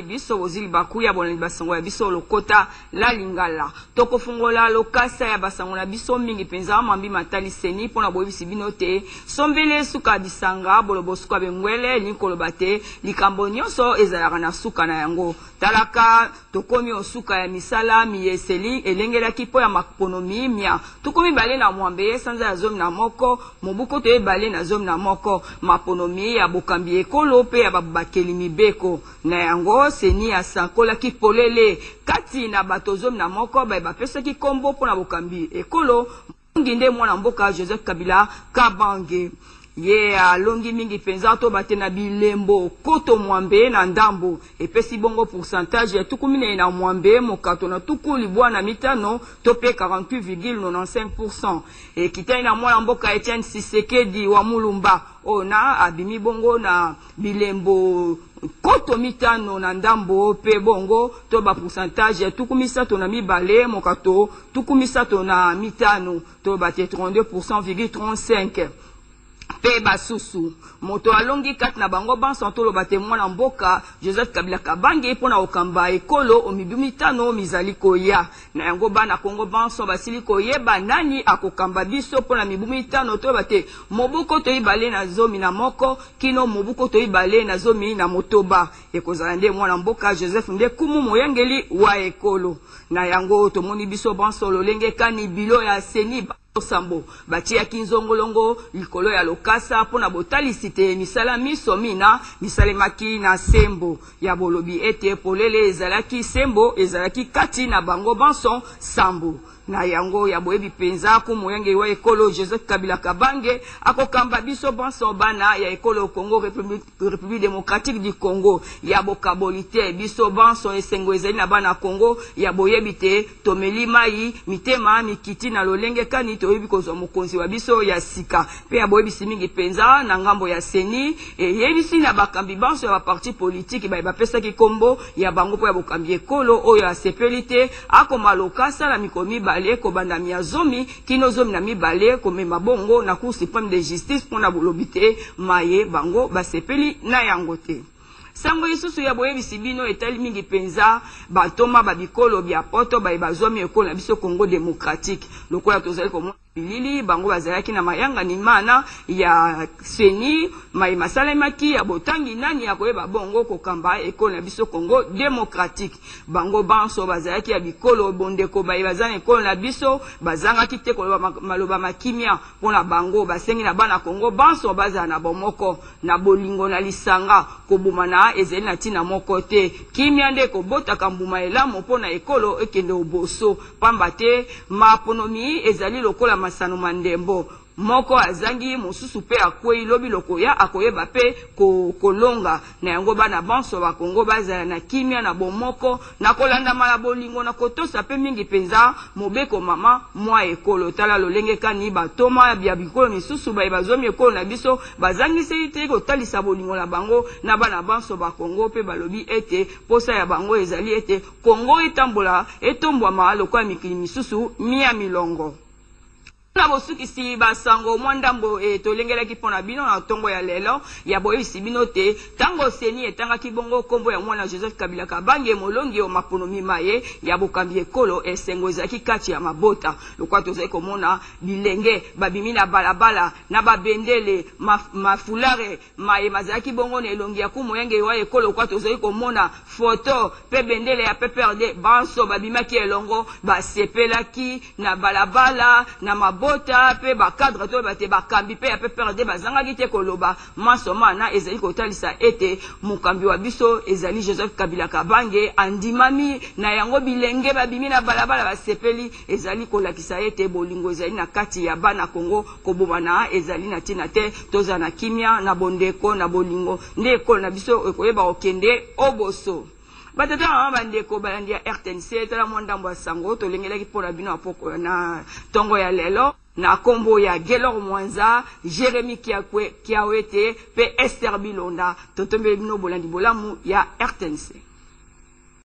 biso ozili bakuya bona basango ya biso lokota la lingala toko fungola lokasa ya basango na biso mingi penza mambi matali seni pona boyebisi bino te sombele suka bisanga bolobo suka bengwele likolo bate likambo nyonso ezalaka na suka na yango talaka tokomi osuka ya misala miyeseli elengelaki po ya makonomi mia tokomi bale na mwambe sanza ya zomi na moko mobuko to ebale na zomi na moko makonomi ya bokambi ekolo pe ya babakeli mibeko na yango seni ya sankola ki polele kati na batozomi na moko ba pesa ki kombo pona bokambi ekolo nginde mwana mboka Joseph Kabila Kabange ye alongi mingi penza to batena bilembo koto mwambe na ndambo epesi bongo pourcentage ya tukumine na mwambe mokato na tukuli bwana mitano to pe 48,95% e kitai na mwana mboka Etienne Tshisekedi wa Mulumba ona abimi bongo na bilembo koto mitano na ndambo pe bongo to ba pourcentage tukumisa to na mibale mokato tukumisa to na mitano to ba 32,35 pe basusu moto alongi kat na bango banso tolo bate mwana mboka Joseph Kabila Kabange pona okamba ekolo omibimitano mizali koya na yango bana Kongo banso basili koyeba nani akokamba biso pona mibumitano to bate moboko to ibale na zomi na moko kino moboko to ibale na zomi na motoba ekozala nde mwana mboka Joseph nde kumu moyangeli wa ekolo na yango tomoni biso banso lolenge kani bilo ya seni Sambo batia kinzongolongo likolo ya lokasa pona botalisite misala miso mina misalemaki na sembo ya bolobi ete polele ezalaki sembo ezalaki kati na bango banson sambo na yango ya boyebi penza ku moyange wa ekolo Joseph Kabila Kabange akokamba biso banson bana ya ekolo Congo République démocratique du Congo ya bokabolite biso banson esengo ezali na bana Congo ya boyebi te tomeli mai mitema mikiti na lolenge kani toyebi kozwa mokonzi wa biso ya sika pe ya boyebisi mingi penza na ngambo ya seni yebisi na bakambi banso ya parti politique ba pesaki kombo ya bango po ya bokambi ekolo oyo asepelite akoma lokasa la mikomi bale ko banda miazomi kino zomi na mibale ko mema bongo na Cour suprême de justice pona bolobite maye bango basepeli na yango te sango isusu ya boyebisi bino etali mingi penza batoma babikolo bya poto bazomi ekolo na biso Congo démocratique lokola tozali komona bilili bango bazalaki na mayanga ni mana ya seni mai masalemaki ya botangi nani ya koyeba bongo kokamba ekolo na biso Congo démocratique bango banso bazalaki ya bikolo bondeko bazana ekolo na biso bazanga kite koloba maloba makimia pona bango basengi na bana Congo banso bazana na bomoko na bolingo na lisanga kobuma na ezeli na tina moko te kimia nde kobotaka mbuma elamo pona ekolo ekende oboso pamba te maponomi ezali lokola masano mandembo moko azangi mususu pe akwei lobi lokoya akoyeba pe kolonga na yango bana banso ba Kongo bazala na kimia na bomoko na kolanda mala bolingo na kotosa pe mingi penza mobeko mama mwa ekolo tala lolenge kani batoma bya bikolo misusu bazomi ekolo na biso bazangi seite ko talisa bolingo na bango na bana banso ba Kongo pe balobi ete posa ya bango ezali ete Kongo etambola etombwa mahalo kwa mikili misusu mia milongo na bosukisi basango mwandambo tolengelaki pona bino na tongo ya lelo ya boyebisi bino te tango seni etangaki bongo kombo ya mwana Joseph Kabila Kabange molongi o maponomi maye ya bokambi ekolo esengo ezaki kati ya mabota lokwa tozali komona bilenge babimi na balabala na babendele mafulare maye mazaki bongo na elongi ya kumoyenge wa ekolo lokwa tozali komona foto pe bendele ya PPRD banso babimaki elongo basepelaki na balabala na bota pe ba cadre to bate ba kambi pe ya pe perde bazanga gite koloba masoma na ezali kotalisa ete mukambi wa biso ezali Joseph Kabila Kabange andimami na yango bilenge babimi na balabala basepeli ezali kolakisa ete bolingo ezali na kati ya bana Kongo koboma na ezali na tina te toza na kimia na bondeko na bolingo nde ekolo na biso ekoyeba okende oboso batata mama bandeko balandi ya RTNC tala mwandambo ya sango tolengelaki pona bino apoko na tongo ya lelo na kombo ya Gelor Mwanza Jérémy Kiawete pe Esther Bilonda totombe bino bolandi bolamu ya RTNC.